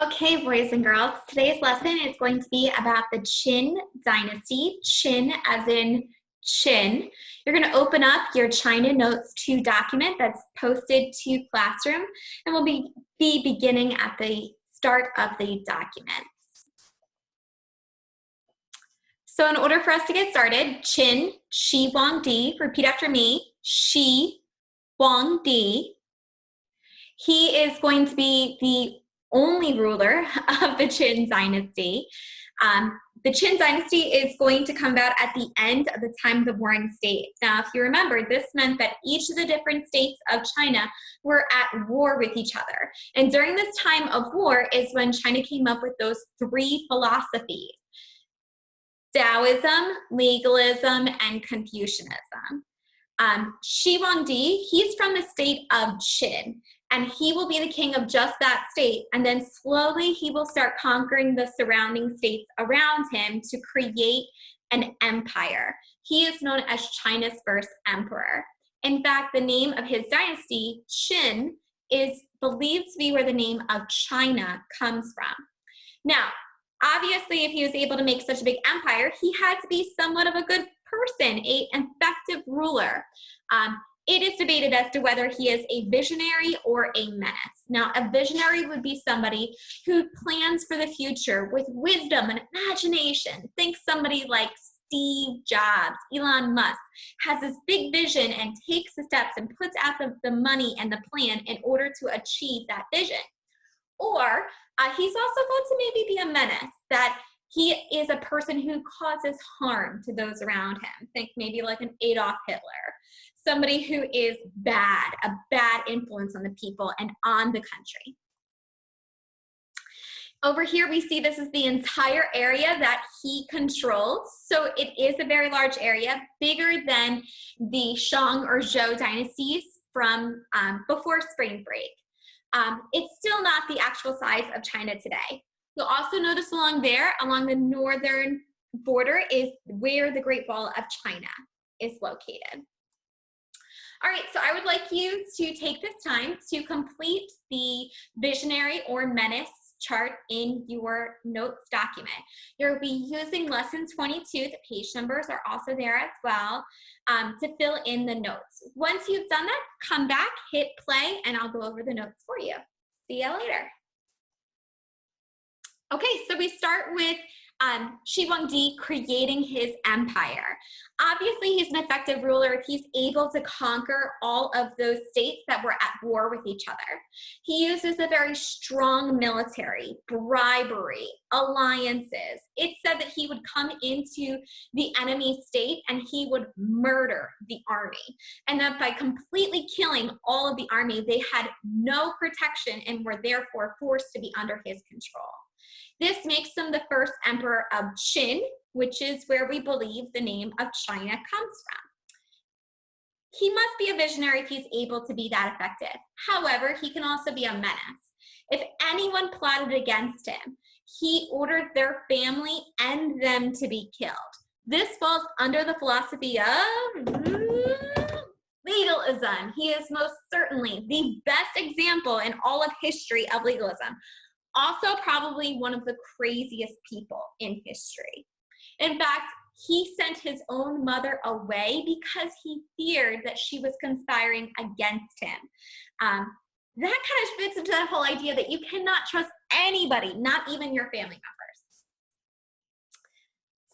Okay, boys and girls, today's lesson is going to be about the Qin dynasty. Qin as in Qin. You're going to open up your China Notes 2 document that's posted to Classroom, and we'll be beginning at the start of the document. So in order for us to get started, Qin Shi Huangdi, repeat after me, Shi Huangdi. He is going to be the only ruler of the Qin dynasty. The Qin dynasty is going to come about at the end of the time of the Warring States. Now, if you remember, this meant that each of the different states of China were at war with each other. And during this time of war is when China came up with those three philosophies: Taoism, legalism, and Confucianism. Shi Huangdi, he's from the state of Qin, and he will be the king of just that state, and then slowly he will start conquering the surrounding states around him to create an empire. He is known as China's first emperor. In fact, the name of his dynasty, Qin, is believed to be where the name of China comes from. Now, obviously, if he was able to make such a big empire, he had to be somewhat of a good person, an effective ruler. It is debated as to whether he is a visionary or a menace. Now, a visionary would be somebody who plans for the future with wisdom and imagination. Think somebody like Steve Jobs, Elon Musk, has this big vision and takes the steps and puts out the money and the plan in order to achieve that vision. Or he's also thought to maybe be a menace, that he is a person who causes harm to those around him. Think maybe like an Adolf Hitler, somebody who is bad, a bad influence on the people and on the country. Over here, we see this is the entire area that he controls. So it is a very large area, bigger than the Shang or Zhou dynasties from before spring break. It's still not the actual size of China today. You'll also notice along there, along the northern border, is where the Great Wall of China is located. All right, so I would like you to take this time to complete the visionary or menace chart in your notes document. You'll be using lesson 22. The page numbers are also there as well to fill in the notes. Once you've done that, come back, hit play, and I'll go over the notes for you. See you later. Okay, so we start with Shi Huangdi creating his empire. Obviously, he's an effective ruler if he's able to conquer all of those states that were at war with each other. He uses a very strong military, bribery, alliances. It's said that he would come into the enemy state and he would murder the army. And that by completely killing all of the army, they had no protection and were therefore forced to be under his control. This makes him the first emperor of Qin, which is where we believe the name of China comes from. He must be a visionary if he's able to be that effective. However, he can also be a menace. If anyone plotted against him, he ordered their family and them to be killed. This falls under the philosophy of legalism. He is most certainly the best example in all of history of legalism. Also, probably one of the craziest people in history. In fact, he sent his own mother away because he feared that she was conspiring against him. That kind of fits into that whole idea that you cannot trust anybody, not even your family members.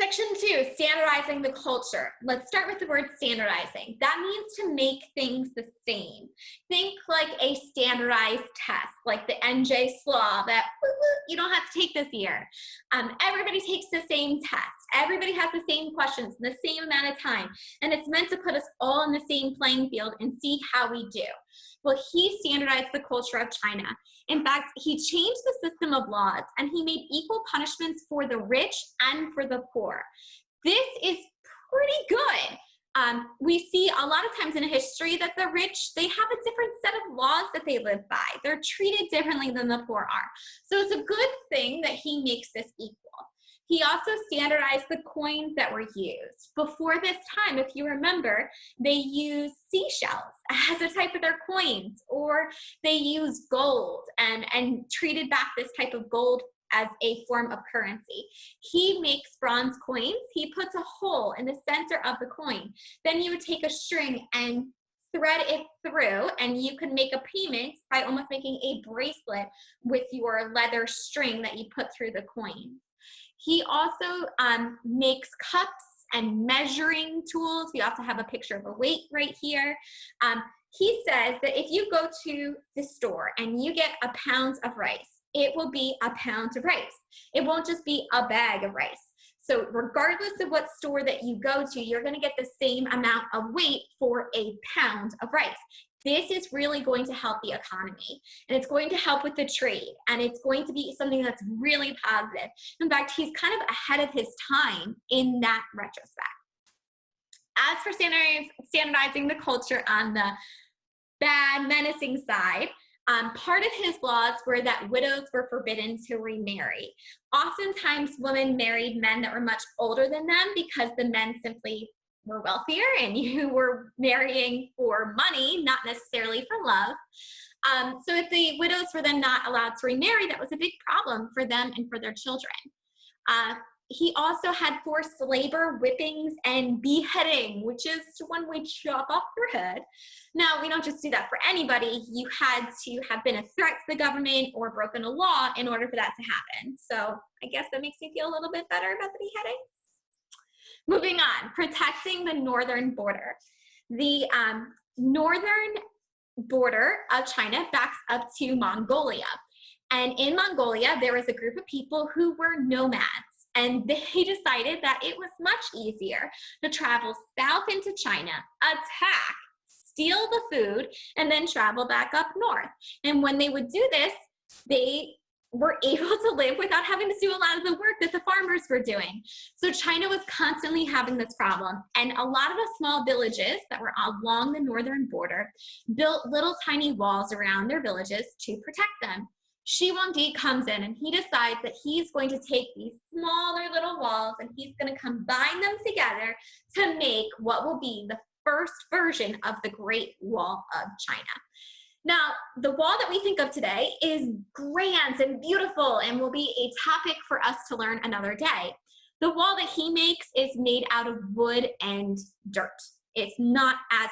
Section 2, standardizing the culture. Let's start with the word standardizing. That means to make things the same. Think like a standardized test, like the NJ SLA that you don't have to take this year. Everybody takes the same test. Everybody has the same questions in the same amount of time. And it's meant to put us all in the same playing field and see how we do. Well, he standardized the culture of China. In fact, he changed the system of laws and he made equal punishments for the rich and for the poor. This is pretty good. We see a lot of times in history that the rich, they have a different set of laws that they live by. They're treated differently than the poor are. So it's a good thing that he makes this equal. He also standardized the coins that were used. Before this time, if you remember, they used seashells as a type of their coins, or they used gold and treated back this type of gold as a form of currency. He makes bronze coins. He puts a hole in the center of the coin. Then you would take a string and thread it through, and you can make a payment by almost making a bracelet with your leather string that you put through the coin. He also makes cups and measuring tools. We also have a picture of a weight right here. He says that if you go to the store and you get a pound of rice, it will be a pound of rice. It won't just be a bag of rice. So regardless of what store that you go to, you're going to get the same amount of weight for a pound of rice. This is really going to help the economy, and it's going to help with the trade, and it's going to be something that's really positive. In fact, he's kind of ahead of his time in that retrospect. As for standardizing the culture on the bad, menacing side, part of his laws were that widows were forbidden to remarry. Oftentimes, women married men that were much older than them because the men simply were wealthier, and you were marrying for money, not necessarily for love. So if the widows were then not allowed to remarry, that was a big problem for them and for their children. He also had forced labor, whippings, and beheading, which is when we chop off your head. Now, we don't just do that for anybody. You had to have been a threat to the government or broken a law in order for that to happen. So I guess that makes me feel a little bit better about the beheading. Moving on, protecting the northern border. The northern border of China backs up to Mongolia. And in Mongolia, there was a group of people who were nomads. And they decided that it was much easier to travel south into China, attack, steal the food, and then travel back up north. And when they would do this, they were able to live without having to do a lot of the work that the farmers were doing. So China was constantly having this problem. And a lot of the small villages that were along the northern border built little tiny walls around their villages to protect them. Shi Huangdi comes in and he decides that he's going to take these smaller little walls and he's going to combine them together to make what will be the first version of the Great Wall of China. Now, the wall that we think of today is grand and beautiful and will be a topic for us to learn another day. The wall that he makes is made out of wood and dirt. It's not as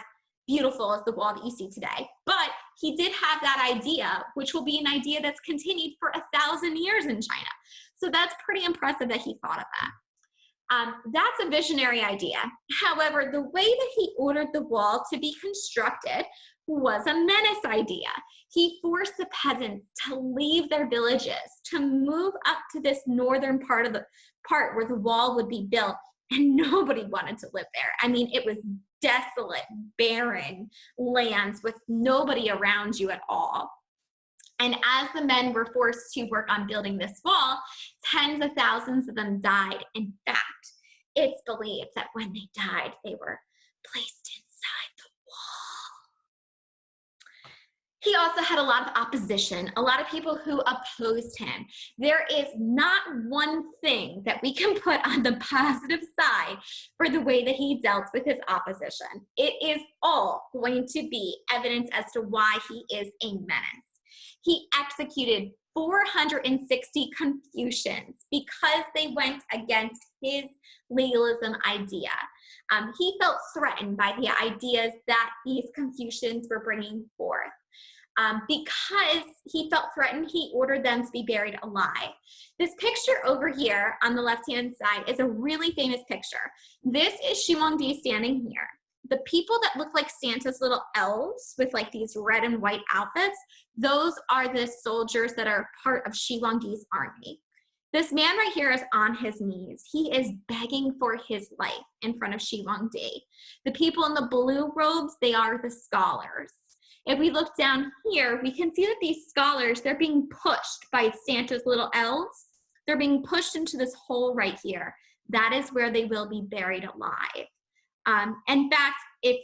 beautiful as the wall that you see today, but he did have that idea, which will be an idea that's continued for 1,000 years in China. So that's pretty impressive that he thought of that. That's a visionary idea. However, the way that he ordered the wall to be constructed was a menace idea. He forced the peasants to leave their villages, to move up to this northern part where the wall would be built, and nobody wanted to live there. I mean, it was desolate, barren lands with nobody around you at all. And as the men were forced to work on building this wall, tens of thousands of them died. In fact, it's believed that when they died, they were placed inside the wall. He also had a lot of opposition, a lot of people who opposed him. There is not one thing that we can put on the positive side for the way that he dealt with his opposition. It is all going to be evidence as to why he is a menace. He executed 460 Confucians because they went against his legalism idea. He felt threatened by the ideas that these Confucians were bringing forth. Because he felt threatened, he ordered them to be buried alive. This picture over here on the left-hand side is a really famous picture. This is Shi Huangdi standing here. The people that look like Santa's little elves with like these red and white outfits, those are the soldiers that are part of Shi Huangdi's army. This man right here is on his knees. He is begging for his life in front of Shi Huangdi. The people in the blue robes, they are the scholars. If we look down here, we can see that these scholars, they're being pushed by Santa's little elves. They're being pushed into this hole right here. That is where they will be buried alive. In fact, if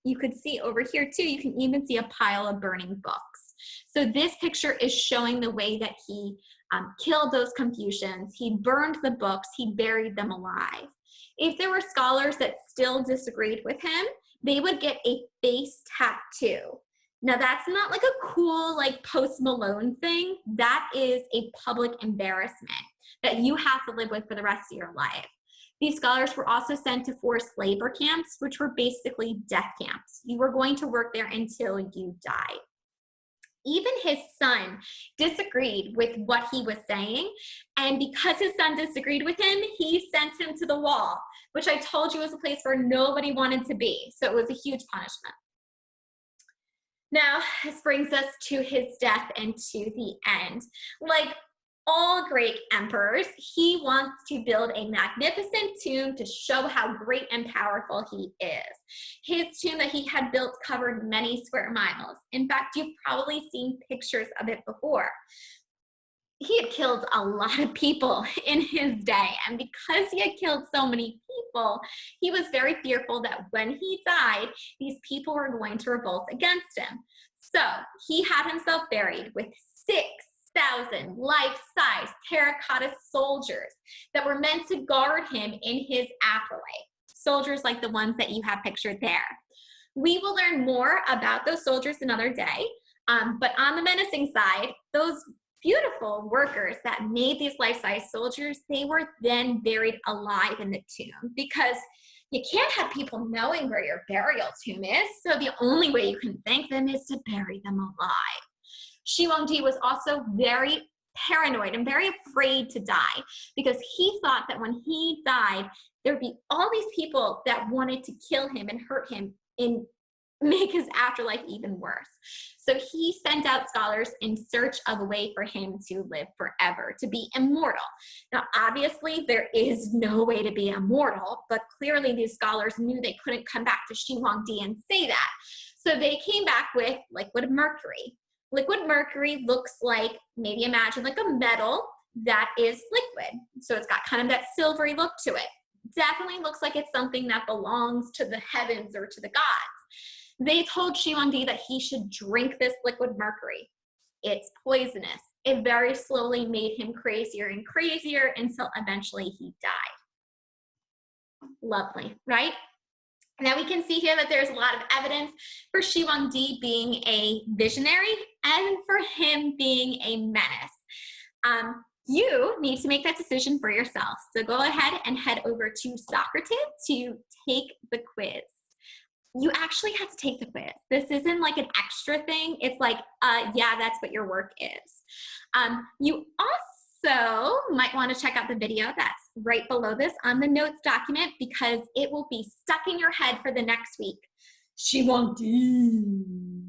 you could see over here too, you can even see a pile of burning books. So this picture is showing the way that he killed those Confucians. He burned the books. He buried them alive. If there were scholars that still disagreed with him, they would get a face tattoo. Now that's not like a cool like Post Malone thing. That is a public embarrassment that you have to live with for the rest of your life. These scholars were also sent to forced labor camps, which were basically death camps. You were going to work there until you died. Even his son disagreed with what he was saying, and because his son disagreed with him, he sent him to the wall, which I told you was a place where nobody wanted to be, so it was a huge punishment. Now, this brings us to his death and to the end. Like all great emperors, he wants to build a magnificent tomb to show how great and powerful he is. His tomb that he had built covered many square miles. In fact, you've probably seen pictures of it before. He had killed a lot of people in his day, and because he had killed so many people, he was very fearful that when he died, these people were going to revolt against him. So he had himself buried with 6,000 life-size terracotta soldiers that were meant to guard him in his afterlife. Soldiers like the ones that you have pictured there. We will learn more about those soldiers another day, but on the menacing side, those beautiful workers that made these life-size soldiers, they were then buried alive in the tomb because you can't have people knowing where your burial tomb is, so the only way you can thank them is to bury them alive. Shi Huangdi was also very paranoid and very afraid to die because he thought that when he died, there'd be all these people that wanted to kill him and hurt him and make his afterlife even worse. So he sent out scholars in search of a way for him to live forever, to be immortal. Now, obviously, there is no way to be immortal, but clearly these scholars knew they couldn't come back to Shi Huangdi and say that. So they came back with liquid mercury. Liquid mercury looks like, maybe imagine like a metal that is liquid. So it's got kind of that silvery look to it. Definitely looks like it's something that belongs to the heavens or to the gods. They told Shi Huangdi that he should drink this liquid mercury. It's poisonous. It very slowly made him crazier and crazier until eventually he died. Lovely, right? Now we can see here that there's a lot of evidence for Shi Huangdi being a visionary and for him being a menace. You need to make that decision for yourself. So go ahead and head over to Socrative to take the quiz. You actually have to take the quiz. This isn't like an extra thing. It's like, yeah, that's what your work is. You also might want to check out the video that's right below this on the notes document because it will be stuck in your head for the next week. Shi Huangdi.